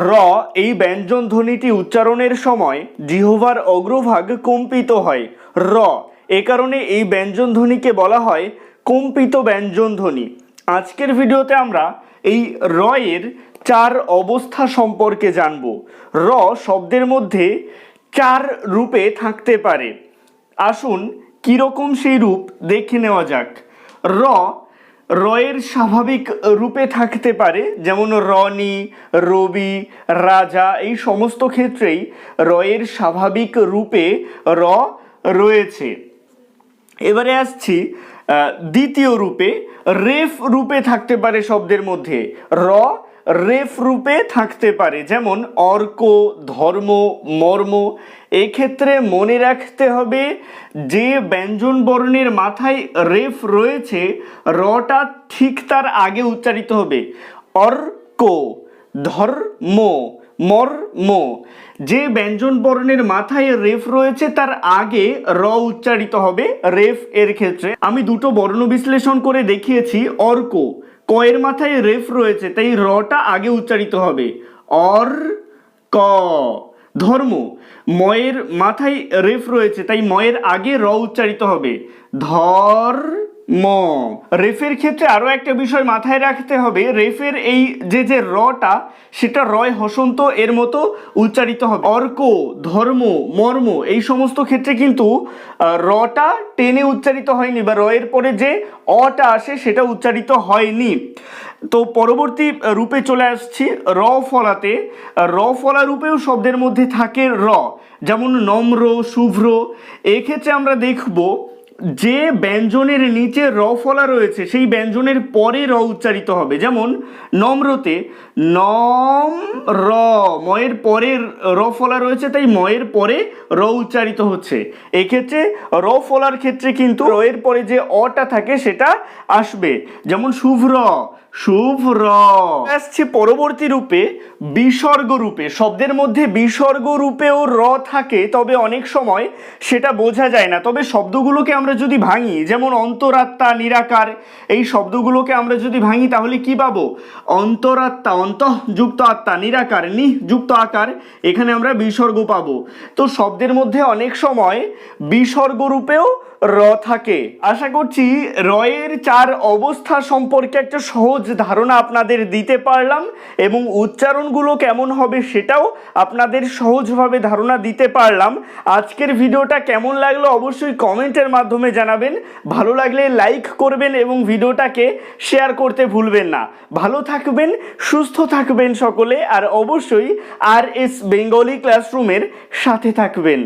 র এই ব্যঞ্জন ধ্বনিটি উচ্চারণের সময় জিহ্বার অগ্রভাগ কম্পিত হয়। র এ কারণে এই ব্যঞ্জন ধ্বনিকে বলা হয় কম্পিত ব্যঞ্জন ধ্বনি। আজকের ভিডিওতে আমরা এই র এর চার অবস্থা সম্পর্কে জানব। র শব্দের মধ্যে চার রূপে থাকতে পারে। আসুন কীরকম সেই রূপ দেখে নেওয়া যাক। রয়ের স্বাভাবিক রূপে থাকতে পারে, যেমন রনি, রবি, রাজা, এই সমস্ত ক্ষেত্রেই রয়ের স্বাভাবিক রূপে র রয়েছে। এবারে আসছি দ্বিতীয় রূপে। রেফ রূপে থাকতে পারে শব্দের মধ্যে। র রেফ রূপে থাকতে পারে, যেমন অর্ক, ধর্ম, মর্ম। এক্ষেত্রে মনে রাখতে হবে যে ব্যঞ্জন বর্ণের মাথায় রেফ রয়েছে, রটা ঠিক তার আগে উচ্চারিত হবে। অর্ক, ধর্ম, মর্ম। যে ব্যঞ্জন বর্ণের মাথায় রেফ রয়েছে তার আগে র উচ্চারিত হবে রেফ এর ক্ষেত্রে। আমি দুটো বর্ণ বিশ্লেষণ করে দেখিয়েছি। অর্ক, ক এর মাথায় রেফ রয়েছে তাই রটা আগে উচ্চারিত হবে, অর ক। ধর্ম, ময়ের মাথায় রেফ রয়েছে তাই ময়ের আগে র উচ্চারিত হবে, ধর ম। রেফের ক্ষেত্রে আরও একটা বিষয় মাথায় রাখতে হবে, রেফের এই যে রটা সেটা রয় হসন্ত এর মতো উচ্চারিত হবে। অর্ক, ধর্ম, মর্ম এই সমস্ত ক্ষেত্রে কিন্তু রটা টেনে উচ্চারিত হয়নি, বা রয়ের পরে যে অটা আসে সেটা উচ্চারিত হয়নি। তো পরবর্তী রূপে চলে আসছি র ফলাতে। র ফলা রূপেও শব্দের মধ্যে থাকে র, যেমন নম্র, শুভ্র। এক্ষেত্রে আমরা দেখব যে ব্যঞ্জনের নিচে র ফলা রয়েছে সেই ব্যঞ্জনের পরে র উচ্চারিত হবে। যেমন নম্রতে নম র, ময়ের পরে র ফলা রয়েছে তাই ময়ের পরে র উচ্চারিত হচ্ছে। এক্ষেত্রে র ফলার ক্ষেত্রে কিন্তু র এর পরে যে অটা থাকে সেটা আসবে, যেমন শুভ্র, শুভ্র। আসছে পরবর্তী রূপে বিসর্গ রূপে। শব্দের মধ্যে বিসর্গ রূপেও র থাকে, তবে অনেক সময় সেটা বোঝা যায় না। তবে শব্দগুলোকে আমরা যদি ভাঙি, যেমন অন্তরাত্মা, নিরাকার, এই শব্দগুলোকে আমরা যদি ভাঙি তাহলে কি পাবো? অন্তরাত্মা, অন্তঃ যুক্ত আত্মা, নিরাকার, নি যুক্ত আকার, এখানে আমরা বিসর্গ পাবো। তো শব্দের মধ্যে অনেক সময় বিসর্গ রূপেও র থাকে। আশা করছি রয়ের চার অবস্থা সম্পর্কে একটা সহজ ধারণা আপনাদের দিতে পারলাম, এবং উচ্চারণগুলো কেমন হবে সেটাও আপনাদের সহজভাবে ধারণা দিতে পারলাম। আজকের ভিডিওটা কেমন লাগলো অবশ্যই কমেন্টের মাধ্যমে জানাবেন। ভালো লাগলে লাইক করবেন এবং ভিডিওটাকে শেয়ার করতে ভুলবেন না। ভালো থাকবেন, সুস্থ থাকবেন সকলে, আর অবশ্যই RS বেঙ্গলি ক্লাসরুমের সাথে থাকবেন।